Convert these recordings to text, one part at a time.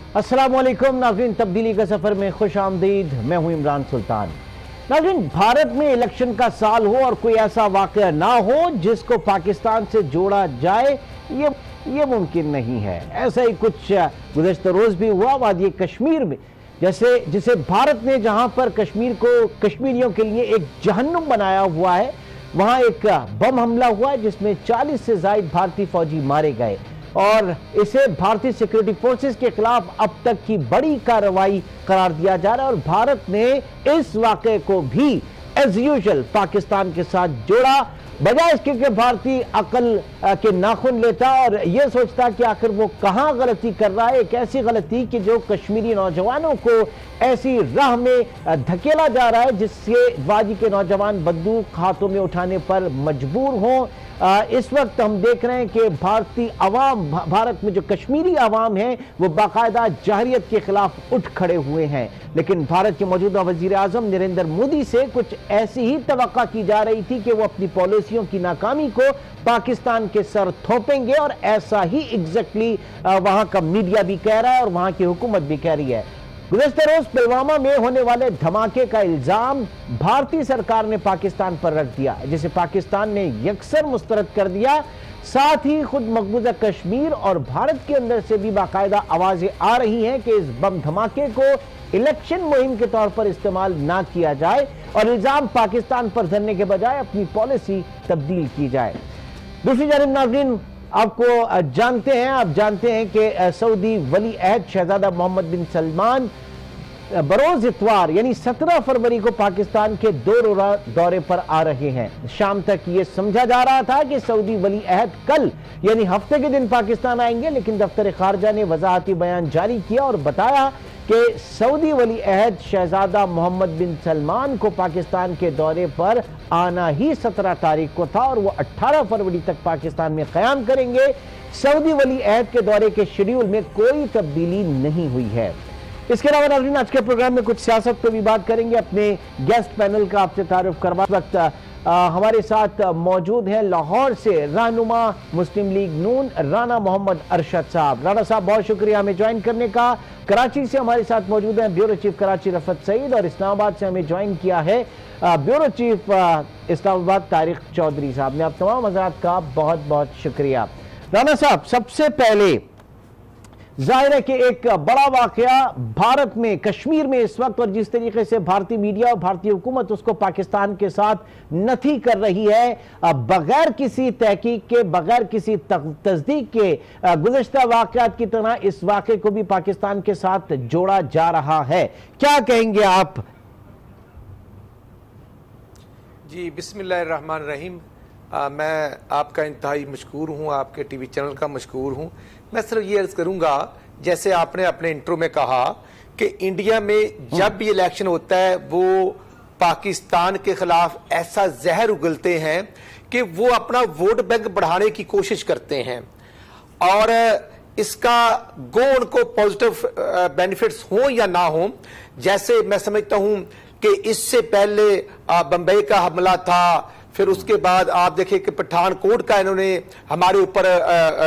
अस्सलाम वालेकुम नाज़रीन, तब्दीली का सफर में खुश आमदीद। मैं हूं इमरान सुल्तान। नाज़रीन, भारत में इलेक्शन का साल हो और कोई ऐसा वाक़या ना हो जिसको पाकिस्तान से जोड़ा जाए, ये मुमकिन नहीं है। ऐसा ही कुछ गुज़श्ता रोज भी हुआ वादी कश्मीर में, जैसे जिसे भारत ने जहां पर कश्मीर को कश्मीरियों के लिए एक जहन्नुम बनाया हुआ है, वहां एक बम हमला हुआ जिसमें 40 से ज़ायद भारतीय फौजी मारे गए और इसे भारतीय सिक्योरिटी फोर्सेस के खिलाफ अब तक की बड़ी कार्रवाई करार दिया जा रहा है। और भारत ने इस वाक़े को भी एज यूजुअल पाकिस्तान के साथ जोड़ा, बजाय इसके कि भारतीय अकल के नाखून लेता और यह सोचता कि आखिर वो कहां गलती कर रहा है। एक ऐसी गलती कि जो कश्मीरी नौजवानों को ऐसी राह में धकेला जा रहा है जिससे वादी के नौजवान बंदूक हाथों में उठाने पर मजबूर हों। इस वक्त हम देख रहे हैं कि भारतीय अवाम, भारत में जो कश्मीरी अवाम है, वो बाकायदा जहरियत के खिलाफ उठ खड़े हुए हैं। लेकिन भारत के मौजूदा वजीर आजम नरेंद्र मोदी से कुछ ऐसी ही तवक्का की जा रही थी कि वो अपनी पॉलिसियों की नाकामी को पाकिस्तान के सर थोपेंगे और ऐसा ही एग्जैक्टली वहां का मीडिया भी कह रहा है और वहां की हुकूमत भी कह रही है। गुज़श्ता रोज पुलवामा में होने वाले धमाके का इल्जाम भारतीय सरकार ने पाकिस्तान पर रख दिया, जिसे पाकिस्तान ने यकसर मुस्तरद कर दिया। साथ ही खुद मकबूजा कश्मीर और भारत के अंदर से भी बाकायदा आवाजें आ रही हैं कि इस बम धमाके को इलेक्शन मुहिम के तौर पर इस्तेमाल ना किया जाए और इल्जाम पाकिस्तान पर धरने के बजाय अपनी पॉलिसी तब्दील की जाए। दूसरी जानिब नाज़रीन, आपको जानते हैं कि सऊदी वली अहद शहजादा मोहम्मद बिन सलमान बरोज इतवार यानी 17 फरवरी को पाकिस्तान के 2 रोज़ा दौरे पर आ रहे हैं। शाम तक ये समझा जा रहा था कि सऊदी वली अहद कल यानी हफ्ते के दिन पाकिस्तान आएंगे, लेकिन दफ्तर खारजा ने वजाहती बयान जारी किया और बताया कि सऊदी वली अहद शहजादा मोहम्मद बिन सलमान को पाकिस्तान के दौरे पर आना ही 17 तारीख को था और वो 18 फरवरी तक पाकिस्तान में क़याम करेंगे। सऊदी वली अहद के दौरे के शेड्यूल में कोई तब्दीली नहीं हुई है। इसके अलावा नाज़रीन, आज के प्रोग्राम में कुछ सियासत पर भी बात करेंगे। अपने गेस्ट पैनल का आपसे तारुफ करवा वक्त हमारे साथ मौजूद हैं लाहौर से रहनुमा मुस्लिम लीग नून राना मोहम्मद अरशद साहब। राना साहब, बहुत शुक्रिया हमें ज्वाइन करने का। कराची से हमारे साथ मौजूद हैं ब्यूरो चीफ कराची रफत सईद और इस्लामाबाद से हमें ज्वाइन किया है ब्यूरो चीफ इस्लामाबाद तारिक चौधरी साहब ने। आप तमाम हज़रात का बहुत बहुत शुक्रिया। राना साहब, सबसे पहले जाहिर है कि एक बड़ा वाकया भारत में कश्मीर में इस वक्त, और जिस तरीके से भारतीय मीडिया और भारतीय हुकूमत उसको पाकिस्तान के साथ नथी कर रही है, बगैर किसी तहकीक के, बगैर किसी तस्दीक के, गुज़श्ता वाकयात की तरह इस वाक़े को भी पाकिस्तान के साथ जोड़ा जा रहा है। क्या कहेंगे आप? जी, बिस्मिल्लाहिर्रहमानिर्रहीम। मैं आपका इंतहाई मशकूर हूँ, आपके टीवी चैनल का मशकूर हूँ। मैं सिर्फ ये अर्ज करूँगा, जैसे आपने अपने इंट्रो में कहा कि इंडिया में जब भी इलेक्शन होता है वो पाकिस्तान के खिलाफ ऐसा जहर उगलते हैं कि वो अपना वोट बैंक बढ़ाने की कोशिश करते हैं और इसका गो उनको पॉजिटिव बेनिफिट्स हो या ना हो। जैसे मैं समझता हूँ कि इससे पहले बम्बई का हमला था, फिर उसके बाद आप देखिए कि पठानकोट का इन्होंने हमारे ऊपर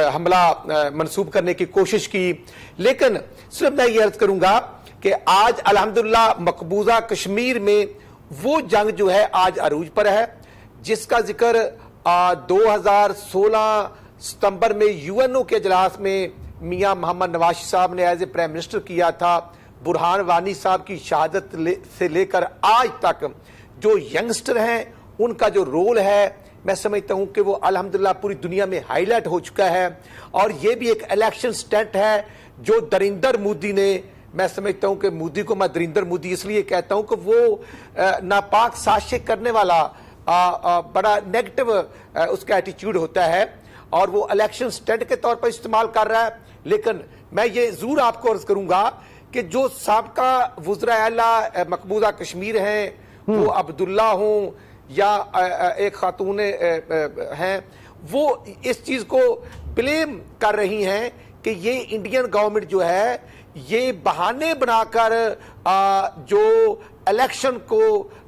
हमला मंसूब करने की कोशिश की। लेकिन सिर्फ मैं ये अर्ज करूंगा कि आज अल्हम्दुलिल्लाह मकबूजा कश्मीर में वो जंग जो है आज अरूज पर है, जिसका जिक्र 2016 सितंबर में यूएनओ के इजलास में मियां मोहम्मद नवाज साहब ने एज ए प्राइम मिनिस्टर किया था। बुरहान वानी साहब की शहादत से लेकर आज तक जो यंगस्टर हैं उनका जो रोल है, मैं समझता हूं कि वो अल्हम्दुलिल्लाह पूरी दुनिया में हाईलाइट हो चुका है। और ये भी एक इलेक्शन स्टंट है जो दरिंदर मोदी ने, मैं समझता हूं कि मोदी को मैं दरिंदर मोदी इसलिए कहता हूं कि वो नापाक साजिश करने वाला बड़ा नेगेटिव उसका एटीट्यूड होता है और वो इलेक्शन स्टंट के तौर पर इस्तेमाल कर रहा है। लेकिन मैं ये जरूर आपको अर्ज करूंगा कि जो साबका वज़ीर आला मकबूजा कश्मीर हैं, वो अब्दुल्ला हों या एक खातून हैं, वो इस चीज को ब्लेम कर रही हैं कि ये इंडियन गवर्नमेंट जो है ये बहाने बनाकर जो इलेक्शन को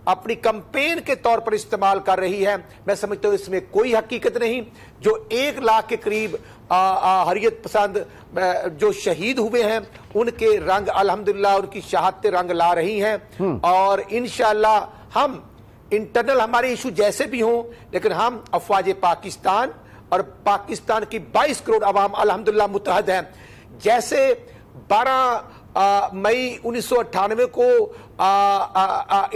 अपनी कैंपेन के तौर पर इस्तेमाल कर रही है। मैं समझता हूं इसमें कोई हकीकत नहीं। जो 1 लाख के करीब हरियत पसंद जो शहीद हुए हैं उनके रंग अल्हम्दुलिल्लाह उनकी शहादतें रंग ला रही हैं और इंशाअल्लाह हम इंटरनल हमारे इशू जैसे भी हों लेकिन हम अफवाज पाकिस्तान और पाकिस्तान की 22 करोड़ अवाम अल्हम्दुलिल्लाह मुत्तहद हैं। जैसे 12 मई 1998 को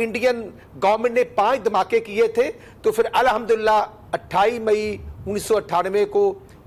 इंडियन गवर्नमेंट ने 5 धमाके किए थे तो फिर अल्हम्दुलिल्लाह 28 मई 1998 को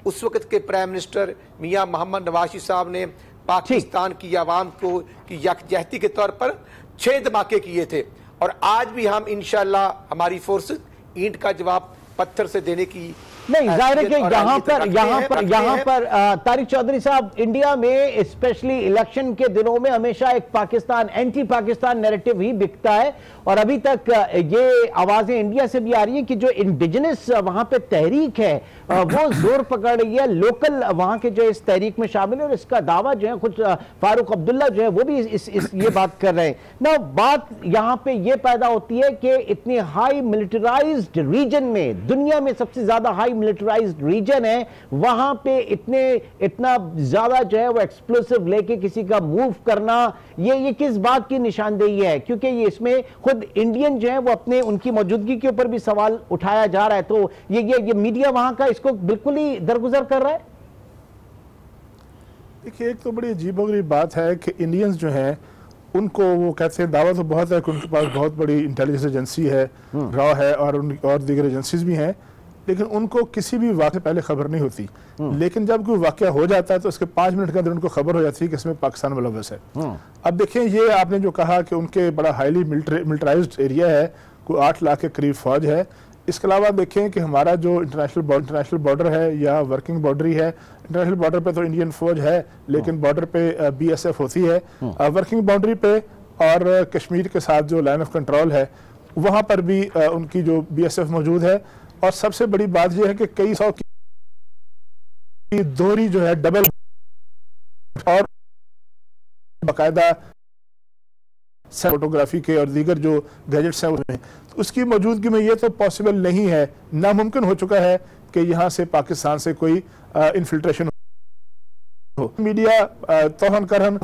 उस वक्त के प्राइम मिनिस्टर मियां मोहम्मद नवाज साहब ने पाकिस्तान की आवाम को की यकजहती के तौर पर 6 धमाके किए थे और आज भी हम इंशाअल्लाह हमारी फोर्स ईंट का जवाब पत्थर से देने की नहीं, जाहिर है कि यहाँ पर तारिक चौधरी साहब, इंडिया में स्पेशली इलेक्शन के दिनों में हमेशा एक पाकिस्तान एंटी पाकिस्तान नैरेटिव ही बिकता है और अभी तक ये आवाजें इंडिया से भी आ रही है कि जो इंडिजिनस वहां पे तहरीक है वो जोर पकड़ रही है, लोकल वहां के जो इस तहरीक में शामिल है और इसका दावा जो है खुद फारूक अब्दुल्ला जो है वो भी ये बात कर रहे हैं ना। बात यहाँ पे ये पैदा होती है कि इतनी हाई मिलिटराइज्ड रीजन में, दुनिया में सबसे ज्यादा हाई मिलिटराइज्ड रीजन है, वहां पे इतना ज्यादा जो है वो एक्सप्लोसिव लेके किसी का मूव करना, ये किस बात की निशानदेही है? क्योंकि ये इसमें खुद इंडियन जो है वो अपने उनकी मौजूदगी के ऊपर भी सवाल उठाया जा रहा है। तो ये मीडिया वहां का इसको बिल्कुल ही दरगुजर कर रहा है। देखिए, एक तो बड़ी अजीबोगरीब बात है कि इंडियंस जो हैं उनको वो कहते हैं, दावा तो बहुत है कि उनके पास बहुत बड़ी इंटेलिजेंस एजेंसी है, रॉ है और दीगर एजेंसीज भी हैं, लेकिन उनको किसी भी वाक़े से पहले खबर नहीं होती। लेकिन जब कोई वाक़या हो जाता है तो उसके 5 मिनट के अंदर उनको खबर हो जाती है कि इसमें पाकिस्तान मुलव्वस है। अब देखें, ये आपने जो कहा कि उनके बड़ा हाईली मिलिटराइज्ड एरिया है, कोई 8 लाख के करीब फौज है। इसके अलावा देखें कि हमारा जो इंटरनेशनल बॉर्डर है या वर्किंग बॉर्डर ही है, इंटरनेशनल बॉर्डर पे तो इंडियन फौज है लेकिन बॉर्डर पे BSF होती है, वर्किंग बाउंड्री पे और कश्मीर के साथ जो लाइन ऑफ कंट्रोल है वहाँ पर भी उनकी जो BSF मौजूद है। और सबसे बड़ी बात यह है कि कई सौ की दोहरी जो है डबल और बाकायदा फोटोग्राफी के और दीगर जो गैजेट्स हैं उसमें, उसकी मौजूदगी में ये तो पॉसिबल नहीं है, नामुमकिन हो चुका है कि यहाँ से पाकिस्तान से कोई इन्फिल्ट्रेशन हो। मीडिया तोहन करहन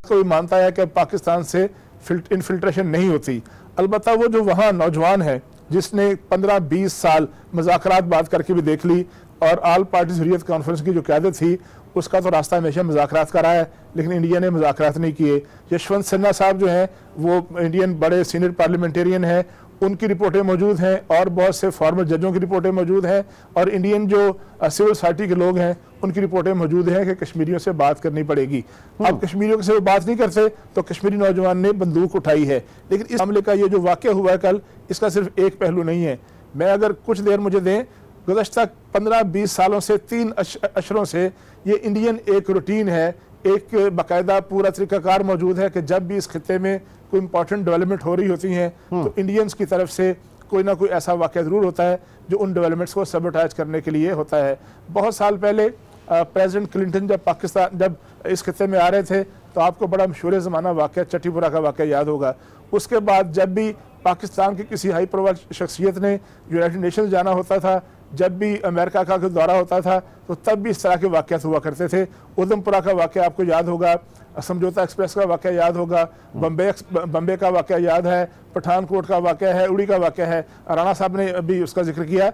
कोई मानता है कि पाकिस्तान से इन्फिल्ट्रेशन नहीं होती। अलबत्ता वो जो वहाँ नौजवान है जिसने 15-20 साल मुज़ाकरात बात करके भी देख ली और आल पार्टीज हुर्रियत कॉन्फ्रेंस की जो क़यादत थी उसका तो रास्ता हमेशा मुज़ाकरात का रहा है, लेकिन इंडिया ने मुज़ाकरात नहीं किए। यशवंत सिन्हा साहब जो हैं वो इंडियन बड़े सीनियर पार्लियामेंटेरियन हैं, उनकी रिपोर्टें मौजूद हैं और बहुत से फॉर्मर जजों की रिपोर्टें मौजूद हैं और इंडियन जो सिविल सोसाइटी के लोग हैं उनकी रिपोर्टें मौजूद हैं कि कश्मीरियों से बात करनी पड़ेगी। अब कश्मीरियों से बात नहीं करते तो कश्मीरी नौजवान ने बंदूक उठाई है। लेकिन इस मामले का ये जो वाक़या हुआ है कल, इसका सिर्फ एक पहलू नहीं है। मैं अगर कुछ देर मुझे दें, गुज़श्ता 15-20 सालों से 3 अशरों से ये इंडियन एक रूटीन है, एक बाकायदा पूरा तरीकाकार मौजूद है कि जब भी इस खित्ते में कोई इंपॉर्टेंट डेवलपमेंट हो रही होती हैं तो इंडियंस की तरफ से कोई ना कोई ऐसा वाक़या ज़रूर होता है जो उन डेवलपमेंट्स को सबोटाइज करने के लिए होता है। बहुत साल पहले प्रेसिडेंट क्लिंटन जब इस खित्ते में आ रहे थे तो आपको बड़ा मशहूर ज़माना वाक़या चट्टीपुरा का वाक़या याद होगा। उसके बाद जब भी पाकिस्तान की किसी हाई प्रोफाइल शख्सियत ने यूनाइटेड नेशंस जाना होता था, जब भी अमेरिका का दौरा होता था तो तब भी इस तरह के वाक़यात हुआ करते थे। उधमपुरा का वाक़या आपको याद होगा, समझौता एक्सप्रेस का वाक़या याद होगा, बम्बे का वाक़या याद है, पठानकोट का वाक़या है, उड़ी का वाक़या है, राणा साहब ने अभी उसका जिक्र किया।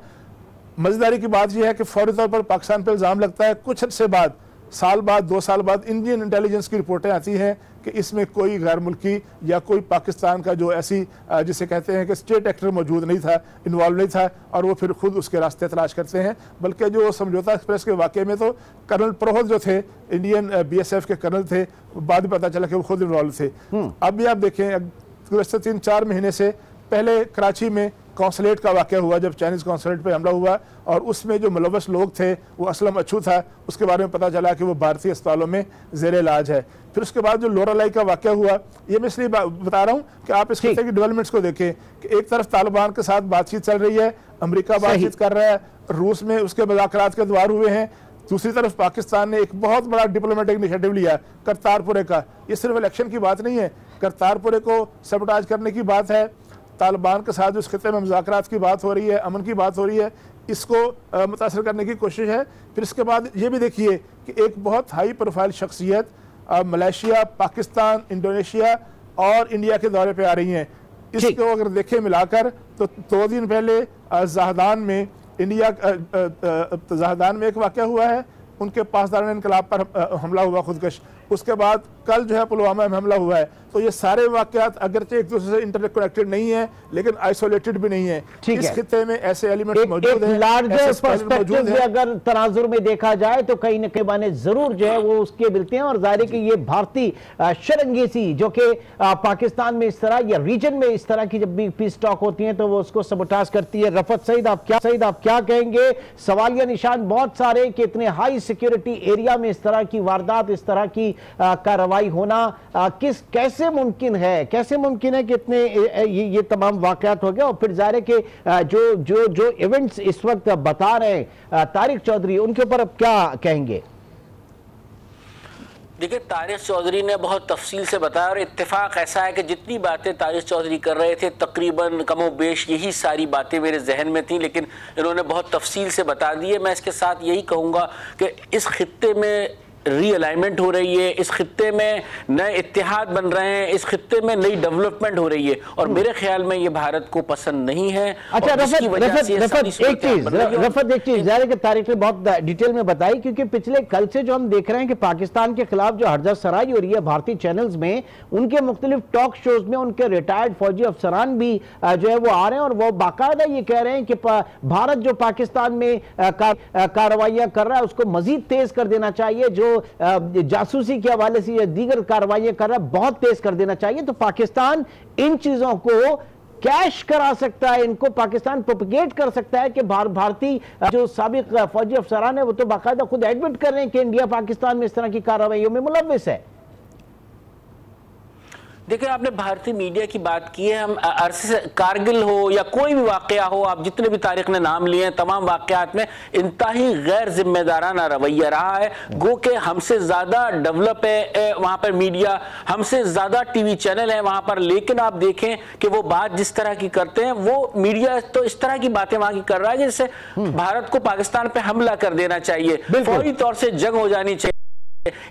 मज़ेदारी की बात यह है कि फौरी तौर पर पाकिस्तान पर इल्ज़ाम लगता है, कुछ अर्से बाद, साल बाद 2 साल बाद इंडियन इंटेलिजेंस की रिपोर्टें आती हैं कि इसमें कोई गैर मुल्की या कोई पाकिस्तान का जो ऐसी जिसे कहते हैं कि स्टेट एक्टर मौजूद नहीं था, इन्वॉल्व नहीं था और वो फिर खुद उसके रास्ते तलाश करते हैं। बल्कि जो समझौता एक्सप्रेस के वाक़े में तो कर्नल प्रोहत जो थे, इंडियन BSF के कर्नल थे, बाद में पता चला कि वो खुद इन्वॉल्व थे। अब भी आप देखें, गुज़श्ता 3-4 महीने से पहले कराची में कौंसलेट का वाक़या हुआ, जब चाइनीज़ कौंसलेट पे हमला हुआ और उसमें जो मुलव्वस लोग थे वो असलम अच्छू था, उसके बारे में पता चला कि वो भारतीय अस्पतालों में ज़ेर इलाज है। फिर उसके बाद जो लोरालाई का वाक़या हुआ, ये मैं इसलिए बता रहा हूँ कि आप इस खित्ते की डेवलपमेंट्स को देखें कि एक तरफ तालिबान के साथ बातचीत चल रही है, अमेरिका बातचीत कर रहा है, रूस में उसके मुज़ाकरात के द्वार हुए हैं, दूसरी तरफ पाकिस्तान ने एक बहुत बड़ा डिप्लोमेटिक इनिशिएटिव लिया करतारपुरे का। ये सिर्फ इलेक्शन की बात नहीं है, करतारपुरे को सबटाज करने की बात है, तालिबान के साथ उस खिते में मुज़ाकरात की बात हो रही है, अमन की बात हो रही है, इसको मुतासर करने की कोशिश है। फिर इसके बाद ये भी देखिए कि एक बहुत हाई प्रोफाइल शख्सियत मलेशिया, पाकिस्तान, इंडोनेशिया और इंडिया के दौरे पे आ रही हैं। इसको अगर देखें मिलाकर तो 2 दिन पहले जहदान में जहदान में एक वाक़या हुआ है, उनके पासदारान इनकलाब पर हमला हुआ खुदकश, उसके बाद कल जो है पुलवामा में हमला हुआ है। तो ये सारे वाक़यात अगरचे एक दूसरे से इंटरकनेक्टेड नहीं है लेकिन आइसोलेटेड भी नहीं है। इस खिते में ऐसे एलिमेंट्स मौजूद हैं, लार्जर पर्सपेक्टिव में अगर तनाजुर में देखा जाए तो कहीं न कहीं बाने जरूर जो है वो उसके मिलते हैं। और जाहिर है कि ये भारतीय शरंगेजी जो कि पाकिस्तान में इस तरह या रीजन में इस तरह की जब भी पीस टॉक होती है तो वो उसको सबोटाज करती है। रफत सईद आप क्या कहेंगे? सवालिया निशान बहुत सारे कि इतने हाई सिक्योरिटी एरिया में इस तरह की वारदात, इस तरह की कार्रवाई होना कैसे मुमकिन है कि इतने ये तमाम वाकयात हो गए? और फिर जाहिर है कि जो इवेंट्स इस वक्त बता रहे हैं तारिक चौधरी, उनके ऊपर अब क्या कहेंगे? देखिए, तारिक चौधरी ने बहुत तफसील से बताया और इत्तेफाक ऐसा है कि जितनी बातें तारिक चौधरी कर रहे थे तकरीबन कमोबेश यही सारी बातें मेरे जहन में थी, लेकिन इन्होंने बहुत तफसील से बता दी है। मैं इसके साथ यही कहूँगा कि इस खित्ते में रीअलाइनमेंट हो रही है, इस खित्ते में नए इत्तेहाद बन रहे हैं, इस खित्ते में नई डेवलपमेंट हो रही है और मेरे ख्याल में ये भारत को पसंद नहीं है। अच्छा रफत, एक चीज जाहिर है कि तारिक ने बहुत डिटेल में बताई, क्योंकि पिछले कल से जो हम देख रहे हैं कि पाकिस्तान के खिलाफ जो हरजा सराई हो रही है भारतीय चैनल्स में, उनके मुख्तलिफ टॉक शोज में उनके रिटायर्ड फौजी अफसरान भी जो है वो आ रहे हैं और वो बाकायदा ये कह रहे हैं कि भारत जो पाकिस्तान में कार्रवाइयां कर रहा है उसको मजीद तेज कर देना चाहिए, जो जासूसी के हवाले से या दीगर कार्रवाइयां कर रहा है बहुत तेज कर देना चाहिए। तो पाकिस्तान इन चीजों को कैश करा सकता है, इनको पाकिस्तान प्रोपेगेट कर सकता है कि भारतीय जो साबिक फौजी अफसरान है वो तो बाकायदा खुद एडमिट कर रहे हैं कि इंडिया पाकिस्तान में इस तरह की कार्रवाइयों में मुलव्विस है। देखिए, आपने भारतीय मीडिया की बात की है। हम अरसे से कारगिल हो या कोई भी वाकया हो, आप जितने भी तारीख ने नाम लिए हैं, तमाम वाकयात में इंतहाई गैर जिम्मेदाराना रवैया रहा है। गो के हमसे ज्यादा डेवलप है वहां पर मीडिया, हमसे ज्यादा टीवी चैनल है वहां पर, लेकिन आप देखें कि वो बात जिस तरह की करते हैं वो मीडिया तो इस तरह की बातें वहां की कर रहा है जिससे भारत को पाकिस्तान पे हमला कर देना चाहिए, फौरी तौर से जंग हो जानी चाहिए।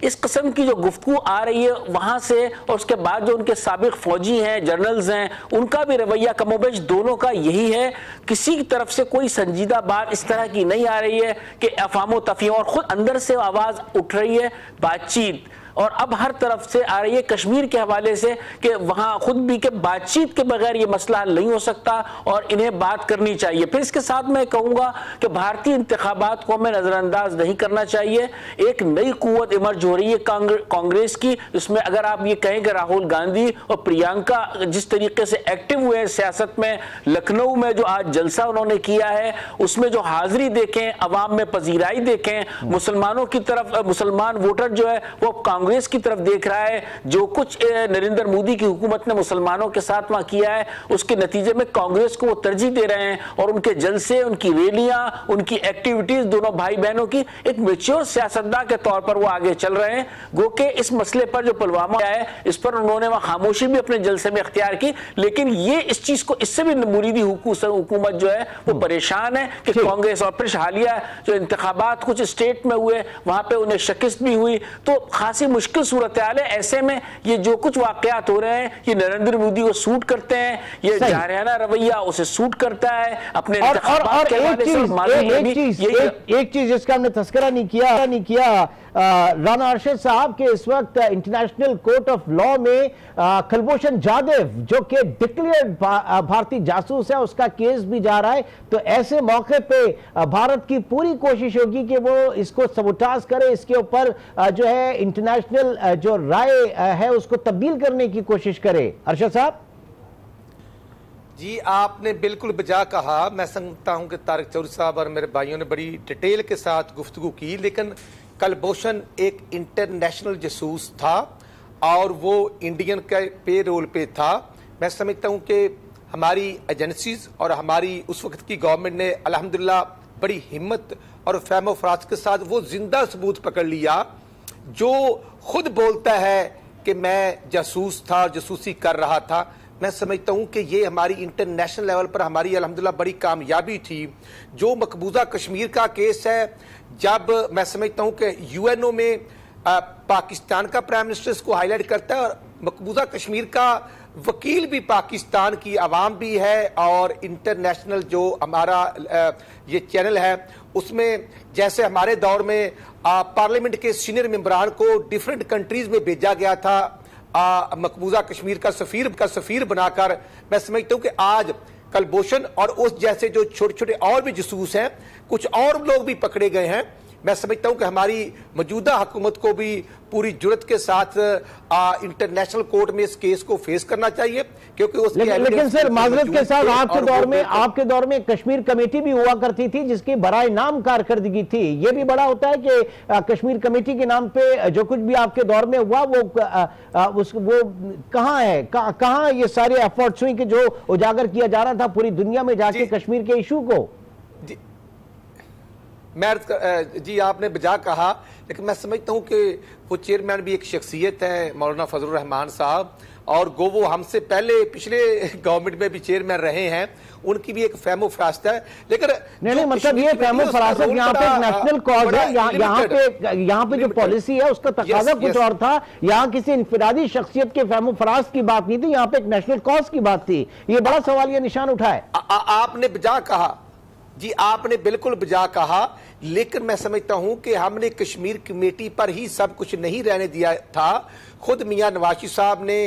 इस किस्म की जो गुफ्तगू आ रही है वहां से, और उसके बाद जो उनके साबिक फौजी हैं, जनरल्स हैं, उनका भी रवैया कमोबेश दोनों का यही है। किसी की तरफ से कोई संजीदा बात इस तरह की नहीं आ रही है कि अफामो तफहीम, और खुद अंदर से आवाज उठ रही है बातचीत, और अब हर तरफ से आ रही है कश्मीर के हवाले से कि वहां खुद भी के बातचीत के बगैर ये मसला हल नहीं हो सकता और इन्हें बात करनी चाहिए। फिर इसके साथ मैं कहूंगा कि भारतीय इंतखाबात को हमें नजरअंदाज नहीं करना चाहिए। एक नई कुव्वत इमर्ज हो रही है कांग्रेस की, इसमें अगर आप ये कहें कि राहुल गांधी और प्रियंका जिस तरीके से एक्टिव हुए हैं सियासत में, लखनऊ में जो आज जलसा उन्होंने किया है उसमें जो हाजिरी देखें, अवाम में पजीराई देखें, मुसलमानों की तरफ मुसलमान वोटर जो है वो कांग्रेस की तरफ देख रहा है। जो कुछ नरेंद्र मोदी की हुकूमत ने मुसलमानों के साथ वहां किया है उसके नतीजे में कांग्रेस को वो तरजीह दे रहे हैं, और उनके जलसे, उनकी रैलियां, उनकी एक्टिविटीज दोनों भाई बहनों की एक मैच्योर सियासतदान के तौर पर वो आगे चल रहे हैं। गो के इस मसले पर जो पुलवामा है इस पर उन्होंने वहां खामोशी भी अपने जलसे में इख्तियार की, लेकिन ये इस चीज को इससे भी मुरीदी हुकूमत जो है वो परेशान है कि कांग्रेस, और फिर हालिया जो इंतखाबात कुछ स्टेट में हुए वहां पे उन्हें शिकस्त भी हुई, तो खासी मुश्किल सूरत हाल है। ऐसे में ये जो कुछ वाकयात हो रहे हैं ये नरेंद्र मोदी को सूट करते हैं, ये जारहाना रवैया उसे सूट करता है अपने और एक चीज जिसका हमने तस्करा नहीं किया राना अरशद साहब के इस वक्त इंटरनेशनल कोर्ट ऑफ लॉ में कुलभूषण जाधव जो कि डिक्लेयर्ड भारतीय जासूस है उसका केस भी जा रहा है। तो ऐसे मौके पे भारत की पूरी कोशिश होगी कि वो इसको सबोटाज करे, इसके ऊपर जो है इंटरनेशनल जो राय है उसको तब्दील करने की कोशिश करे। अरशद साहब जी, आपने बिल्कुल बजा कहा। मैं समझता हूं कि तारिक चौधरी साहब और मेरे भाइयों ने बड़ी डिटेल के साथ गुफ्तगू की, लेकिन कुलभूषण एक इंटरनेशनल जासूस था और वो इंडियन के पे रोल पे था। मैं समझता हूं कि हमारी एजेंसीज और हमारी उस वक्त की गवर्नमेंट ने अल्हम्दुलिल्लाह बड़ी हिम्मत और फहम फराज के साथ वो जिंदा सबूत पकड़ लिया जो खुद बोलता है कि मैं जासूस था, जासूसी कर रहा था। मैं समझता हूं कि ये हमारी इंटरनेशनल लेवल पर हमारी अल्हम्दुलिल्लाह बड़ी कामयाबी थी। जो मकबूजा कश्मीर का केस है, जब मैं समझता हूं कि यूएनओ में पाकिस्तान का प्राइम मिनिस्टर इसको हाईलाइट करता है और मकबूजा कश्मीर का वकील भी पाकिस्तान की आवाम भी है और इंटरनेशनल जो हमारा ये चैनल है उसमें, जैसे हमारे दौर में पार्लियामेंट के सीनियर मेंबरान को डिफरेंट कंट्रीज में भेजा गया था मकबूजा कश्मीर का सफीर बनाकर। मैं समझता हूं कि आज कलभूषण और उस जैसे जो छोटे छोटे और भी जासूस हैं, कुछ और लोग भी पकड़े गए हैं। मैं समझता हूं कि हमारी मौजूदा हुकूमत को भी पूरी जुर्रत के साथ इंटरनेशनल कोर्ट में इस केस को फेस करना चाहिए, क्योंकि उसके लेकिन सर माजरत के साथ आपके दौर में कश्मीर कमेटी भी हुआ करती थी जिसकी बराए नाम कारकर्दगी थी। ये भी बड़ा होता है कि कश्मीर कमेटी के नाम पे जो कुछ भी आपके दौर में हुआ वो कहाँ है, कहाँ ये सारे एफर्ट्स हुई कि जो उजागर किया जा रहा था पूरी दुनिया में जाके कश्मीर के इशू को। जी आपने बजा कहा, लेकिन मैं समझता हूं कि वो चेयरमैन भी एक शख्सियत है मौलाना फजलुर रहमान साहब, और गो वो हमसे पहले पिछले गवर्नमेंट में भी चेयरमैन रहे हैं, उनकी भी एक फहमो फरासत है। लेकिन नहीं मतलब ये फहमो फरासत यहाँ पे नेशनल कॉज है, यहाँ पे जो पॉलिसी है उसका तकाजा कुछ और था। यहाँ किसी इंफरादी शख्सियत के फहमो फरासत की बात नहीं थी, यहाँ पे एक नेशनल कॉज की बात थी। ये बड़ा सवालिया निशान उठाए। आपने बजा कहा जी, आपने बिल्कुल बजा कहा, लेकिन मैं समझता हूं कि हमने कश्मीर कमेटी पर ही सब कुछ नहीं रहने दिया था। खुद मियां नवाज साहब ने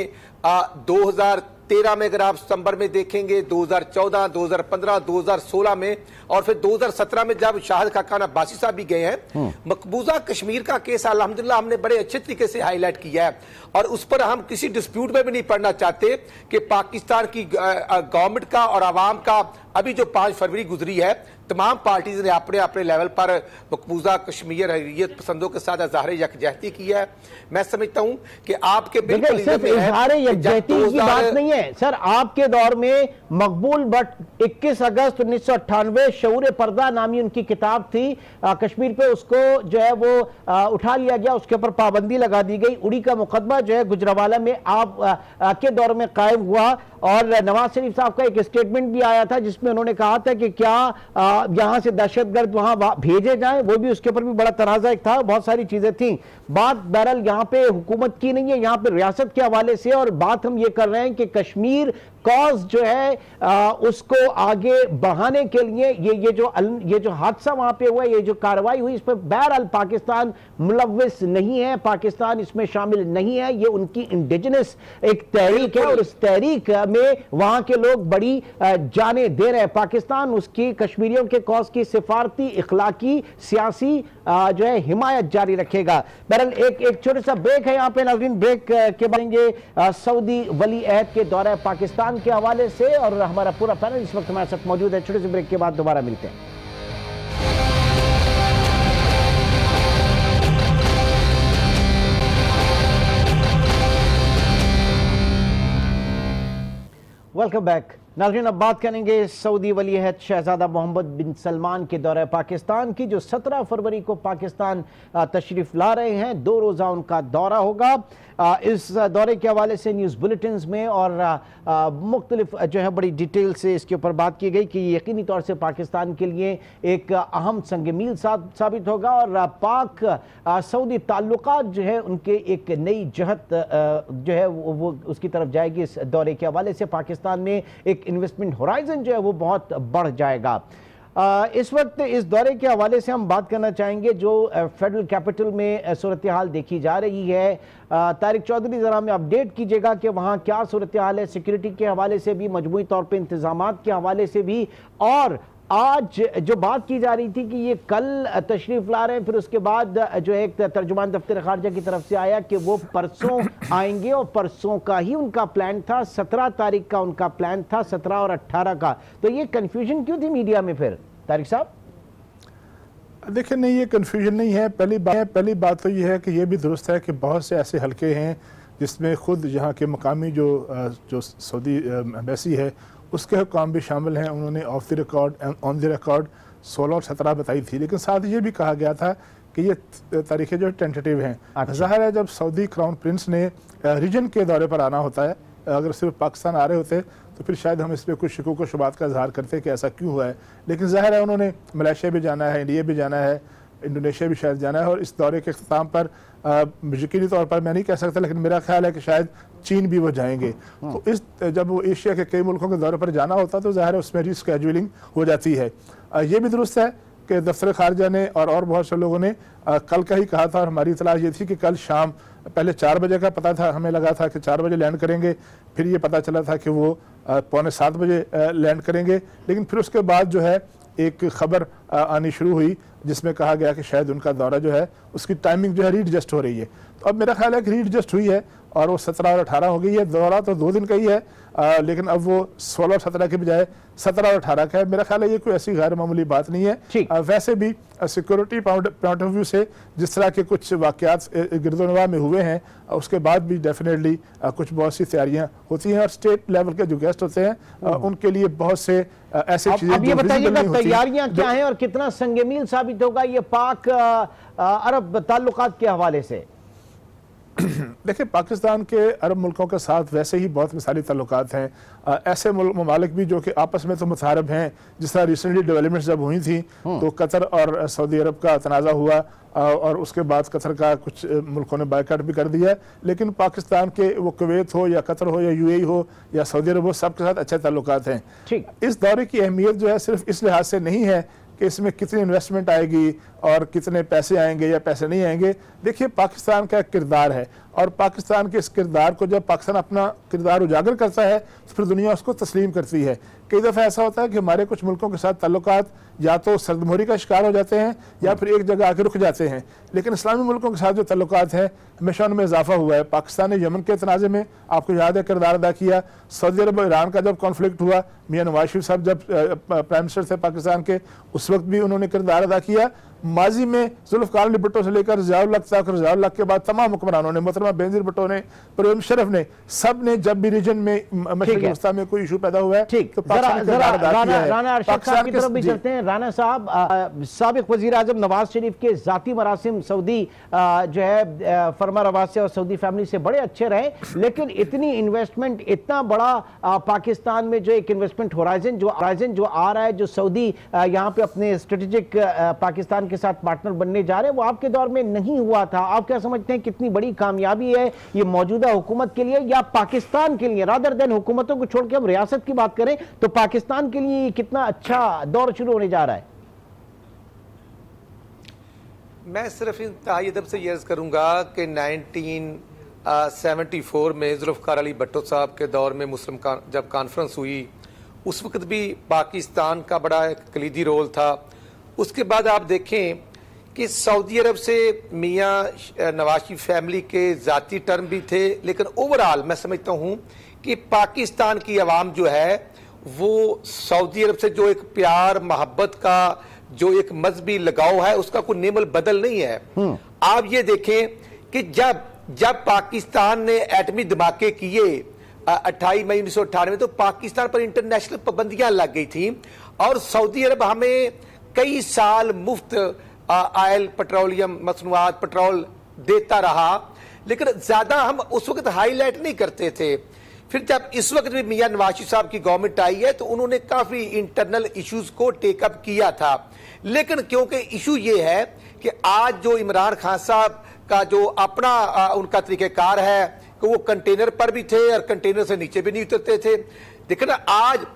2013 में, अगर आप सितंबर में देखेंगे, 2014, 2015, 2016 में और फिर 2017 में जब शाहिद खाकान अब्बासी साहब भी गए हैं, मकबूजा कश्मीर का केस अल्हम्दुलिल्लाह हमने बड़े अच्छे तरीके से हाईलाइट किया है और उस पर हम किसी डिस्प्यूट में भी नहीं पड़ना चाहते कि पाकिस्तान की गवर्नमेंट का और आवाम का अभी जो 5 फरवरी गुजरी है, तमाम पार्टीज ने अपने अपने लेवल पर मकबूजा कश्मीर हरीयत पसंदों के साथ इज़हार यकजहती की है। मैं समझता हूं कि आपके बिल्कुल इज़हार यकजहती की बात नहीं है सर। आपके दौर में मकबूल भट्ट 21 अगस्त 1998 शऊर पर्दा नामी उनकी किताब थी, कश्मीर पे उसको जो है वो उठा लिया गया, उसके ऊपर पाबंदी लगा दी गई। उड़ी का मुकदमा जो है गुजरावाला में आप के दौर में कायम हुआ और नवाज शरीफ साहब का एक स्टेटमेंट भी आया था जिसमें उन्होंने कहा था कि क्या यहां से दहशतगर्द वहां भेजे जाएं, वो भी उसके ऊपर भी बड़ा तनाजा एक था, बहुत सारी चीजें थी। बात बहरहाल यहां पे हुकूमत की नहीं है, यहां पे रियासत के हवाले से, और बात हम ये कर रहे हैं कि कश्मीर कॉज जो है उसको आगे बढ़ाने के लिए ये जो हादसा वहां पे हुआ, ये जो कार्रवाई हुई, इस पर बहरहाल पाकिस्तान मुलव्विस नहीं है, पाकिस्तान इसमें शामिल नहीं है। ये उनकी इंडिजिनस एक तहरीक है और इस तहरीक में वहां के लोग बड़ी जाने दे रहे हैं। पाकिस्तान उसकी कश्मीरियों के कॉज की सिफारती, इखलाकी, सियासी जो है हिमायत जारी रखेगा। बहरहाल एक छोटा सा ब्रेक है यहाँ पे नाज़रीन। ब्रेक के बाद सऊदी वली अहद के दौरे पाकिस्तान के हवाले से और हमारा पूरा पैनल इस वक्त हमारे साथ मौजूद है। छोटे से ब्रेक के बाद दोबारा मिलते हैं। वेलकम बैक नाज़रीन। अब बात करेंगे सऊदी वली अहद शहजादा मोहम्मद बिन सलमान के दौरे पाकिस्तान की, जो 17 फरवरी को पाकिस्तान तशरीफ़ ला रहे हैं। 2 रोज़ा उनका दौरा होगा। इस दौरे के हवाले से न्यूज़ बुलेटिन्स में और मुख्तलिफ जो है बड़ी डिटेल से इसके ऊपर बात की गई कि यकीनी तौर से पाकिस्तान के लिए एक अहम संग-ए-मील साबित होगा और पाक सऊदी ताल्लुकात जो है उनके एक नई जहत जो है वो उसकी तरफ जाएगी। इस दौरे के हवाले से पाकिस्तान में एक इन्वेस्टमेंट होराइजन जो है वो बहुत बढ़ जाएगा। इस वक्त इस दौरे के हवाले से हम बात करना चाहेंगे जो फेडरल कैपिटल में सूरत हाल देखी जा रही है। तारिक चौधरी ज़रा हमें अपडेट कीजिएगा कि वहाँ क्या सूरत हाल है, सिक्योरिटी के हवाले से भी, मजमूई तौर पे इंतजामात के हवाले से भी, और आज जो बात की जा रही थी कि ये कल तशरीफ ला रहे हैं, फिर उसके बाद जो एक तर्जुमान दफ्तर खारजा की तरफ से आया कि वो परसों आएंगे और परसों का ही उनका प्लान था, 17 तारीख का उनका प्लान था, 17 और 18 का। तो ये कंफ्यूजन क्यों थी मीडिया में फिर तारिक साहब? देखिए नहीं, ये कंफ्यूजन नहीं है। पहली बात तो ये है कि ये भी दुरुस्त है कि बहुत से ऐसे हलके हैं जिसमें खुद यहाँ के मकामी जो सऊदी एम्बेसी है उसके हुकाम भी शामिल हैं। उन्होंने of the record, on the record 16 और 17 बताई थी, लेकिन साथ ये भी कहा गया था कि ये तारीखें जो टेंटेटिव हैं। अच्छा। ज़ाहिर है जब सऊदी क्राउन प्रिंस ने रीजन के दौरे पर आना होता है, अगर सिर्फ पाकिस्तान आ रहे होते तो फिर शायद हम इस पर कुछ शकूक व शुबात का इजहार करते कि ऐसा क्यों हुआ है, लेकिन ज़ाहिर है उन्होंने मलेशिया भी जाना है, इंडिया भी जाना है, इंडोनेशिया भी शायद जाना है, और इस दौरे के अख्ताम पर यकीनी तौर पर मैं नहीं कह सकता, लेकिन मेरा ख्याल है कि शायद चीन भी वो जाएंगे। तो इस जब वो एशिया के कई मुल्कों के दौरे पर जाना होता तो ज़ाहिर है उसमें रीस्केड्यूलिंग हो जाती है। ये भी दुरुस्त है कि दफ्तर खारजा ने और बहुत से लोगों ने कल का ही कहा था, और हमारी इतला ये थी कि कल शाम पहले 4 बजे का पता था, हमें लगा था कि 4 बजे लैंड करेंगे, फिर ये पता चला था कि वो 6:45 बजे लैंड करेंगे, लेकिन फिर उसके बाद जो है एक खबर आनी शुरू हुई जिसमें कहा गया कि शायद उनका दौरा जो है उसकी टाइमिंग जो है रीएडजस्ट हो रही है। तो अब मेरा ख्याल है कि रीएडजस्ट हुई है और वो 17 और 18 हो गई है। दौरा तो 2 दिन का ही है, लेकिन अब वो 16 और 17 के बजाय 17 और 18 का है। मेरा ख्याल है ये कोई ऐसी गैर मामूली बात नहीं है। वैसे भी सिक्योरिटी पॉइंट ऑफ व्यू से जिस तरह के कुछ वाकयात गिरदोनवा में हुए हैं, उसके बाद भी डेफिनेटली कुछ बहुत सी तैयारियां होती हैं, और स्टेट लेवल के जो गेस्ट होते हैं उनके लिए बहुत से ऐसे चीजें। अब ये बताइएगा तैयारियां क्या हैं और कितना संगमील साबित होगा ये पाक अरब ताल्लुकात के हवाले से? देखिए, पाकिस्तान के अरब मुल्कों के साथ वैसे ही बहुत मिसाली ताल्लुकात हैं। ऐसे ममालिक भी जो कि आपस में तो मुतहारब हैं, जिस तरह रिसेंटली डेवलपमेंट्स जब हुई थी तो कतर और सऊदी अरब का तनाज़ा हुआ, और उसके बाद कतर का कुछ मुल्कों ने बायकॉट भी कर दिया, लेकिन पाकिस्तान के वो कुवैत हो या कतर हो या यूएई हो या सऊदी अरब हो, सबके साथ अच्छे ताल्लुकात हैं। ठीक, इस दौरे की अहमियत जो है सिर्फ इस लिहाज से नहीं है कि इसमें कितनी इन्वेस्टमेंट आएगी और कितने पैसे आएंगे या पैसे नहीं आएंगे। देखिए, पाकिस्तान का एक किरदार है, और पाकिस्तान के इस किरदार को जब पाकिस्तान अपना किरदार उजागर करता है तो फिर दुनिया उसको तस्लीम करती है। कई दफ़ा ऐसा होता है कि हमारे कुछ मुल्कों के साथ ताल्लुकात या तो सर्दमोरी का शिकार हो जाते हैं या फिर एक जगह आके रुक जाते हैं, लेकिन इस्लामी मुल्कों के साथ जो ताल्लुकात हैं हमेशा उनमें इजाफा हुआ है। पाकिस्तान ने यमन के तनाज़े में आपको याद है किरदार अदा किया। सऊदी अरब और ईरान का जब कॉन्फ्लिक्ट हुआ, मियां नवाज शरीफ साहब जब प्राइम मिनिस्टर थे पाकिस्तान के, उस वक्त भी उन्होंने किरदार अदा किया। माजी में जुल्फ़िकार अली भुट्टो से लेकर ज़ियाउल हक तक, ज़ियाउल हक के बाद तमाम हुक्मरानों ने, मोहतरमा बेनज़ीर भुट्टो ने, परवेज़ मुशर्रफ ने, सब ने जब भी रीजन में मशरिक़ी वस्ता में कोई इशू पैदा हुआ है तो राना अरशद साहब की तरफ भी चलते हैं। राना साहब, साबिक़ वज़ीर आज़म नवाज शरीफ के ज़ाती मरासिम सऊदी जो है फरमा रवाज से और सऊदी फैमिली से बड़े अच्छे रहे, लेकिन इतनी इन्वेस्टमेंट, इतना बड़ा पाकिस्तान में जो एक इन्वेस्टमेंट होराइजन जो आ रहा है, जो सऊदी यहाँ पे अपने स्ट्रेटेजिक पाकिस्तान के साथ पार्टनर बनने जा रहे हैं, वो आपके दौर में नहीं हुआ था। आप क्या समझते हैं कितनी बड़ी कामयाबी है ये मौजूदा हुकूमत के लिए या पाकिस्तान के लिए? रादर देन हुकूमतों को छोड़ के हम रियासत की बात करें तो पाकिस्तान के लिए कितना अच्छा दौर शुरू होने जा रहा है? मैं सिर्फ इंतहाई अदब से ये अर्ज करूंगा कि 1974 में जुल्फ़िकार अली भुट्टो साहब के दौर में मुस्लिम जब कॉन्फ्रेंस हुई, उस वक्त भी पाकिस्तान का बड़ा एक कलीदी रोल था। उसके बाद आप देखें कि सऊदी अरब से मियां नवाज शरीफ फैमिली के ज़ाती टर्म भी थे, लेकिन ओवरऑल मैं समझता हूं कि पाकिस्तान की आवाम जो है वो सऊदी अरब से जो एक प्यार मोहब्बत का जो एक मजहबी लगाव है उसका कोई नेमल बदल नहीं है। आप ये देखें कि जब पाकिस्तान ने एटमी धमाके किए 28 मई 1998 तो पाकिस्तान पर इंटरनेशनल पाबंदियां लग गई थी, और सऊदी अरब हमें कई साल मुफ्त ऑयल, पेट्रोलियम मसनूआत, पेट्रोल देता रहा, लेकिन ज्यादा हम उस वक्त हाईलाइट नहीं करते थे। फिर जब इस वक्त भी मियां नवाज शरीफ साहब की गवर्नमेंट आई है तो उन्होंने काफी इंटरनल इश्यूज को टेकअप किया था, लेकिन क्योंकि इशू ये है कि आज जो इमरान खान साहब का जो अपना उनका तरीक़ेकार है कि वो कंटेनर पर भी थे और कंटेनर से नीचे भी नहीं उतरते थे। देखिए ना, आज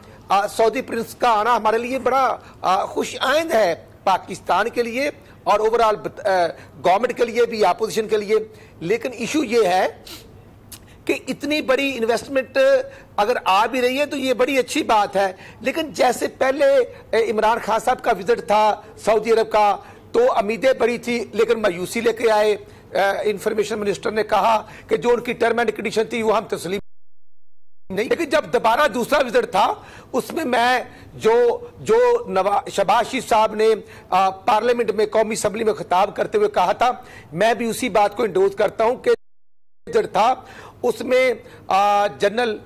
सऊदी प्रिंस का आना हमारे लिए बड़ा खुश आइंद है, पाकिस्तान के लिए और ओवरऑल गवर्नमेंट के लिए भी, अपोजिशन के लिए। लेकिन इशू ये है कि इतनी बड़ी इन्वेस्टमेंट अगर आ भी रही है तो ये बड़ी अच्छी बात है, लेकिन जैसे पहले इमरान खान साहब का विजिट था सऊदी अरब का तो उम्मीदें बड़ी थी, लेकिन मायूसी लेके आए। इंफॉर्मेशन मिनिस्टर ने कहा कि जो उनकी टर्म एंड कंडीशन थी वो हम तस्लीम नहीं, लेकिन जब दोबारा दूसरा विजिट था उसमें मैं जो शहबाज शरीफ साहब ने पार्लियामेंट में कौमी असम्बली में खिताब करते हुए कहा था, मैं भी उसी बात को इंडोर्स करता हूं कि विजिट था उसमें जनरल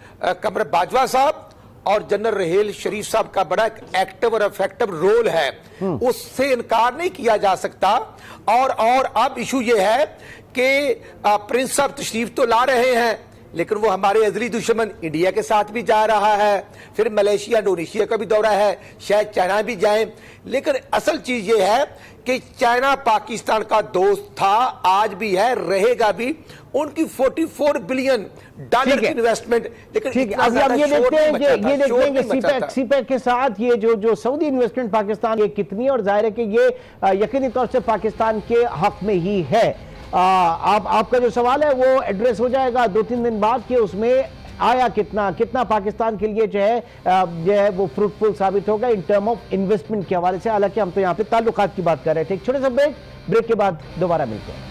कमर बाजवा साहब और जनरल रहेल शरीफ साहब का बड़ा एक्टिव और इफेक्टिव रोल है, उससे इनकार नहीं किया जा सकता। और अब इशू ये है कि प्रिंस साहब तशरीफ तो ला रहे हैं, लेकिन वो हमारे अजली दुश्मन इंडिया के साथ भी जा रहा है, फिर मलेशिया इंडोनेशिया का भी दौरा है, शायद चाइना भी जाए। लेकिन असल चीज ये है कि चाइना पाकिस्तान का दोस्त था, आज भी है, रहेगा भी। उनकी 44 बिलियन डॉलर की इन्वेस्टमेंट, लेकिन ठीक है, अब ये देखते हैं कि सीपैक के साथ ये जो सऊदी इन्वेस्टमेंट पाकिस्तान ये कितनी, और जाहिर है कि ये यकीनी तौर से पाकिस्तान के हक में ही है। आपका जो सवाल है वो एड्रेस हो जाएगा 2-3 दिन बाद कि उसमें आया कितना पाकिस्तान के लिए जो है वो फ्रूटफुल साबित होगा इन टर्म ऑफ इन्वेस्टमेंट के हवाले से। हालांकि हम तो यहाँ पे ताल्लुकात की बात कर रहे थे। एक छोटे से ब्रेक के बाद दोबारा मिलते हैं।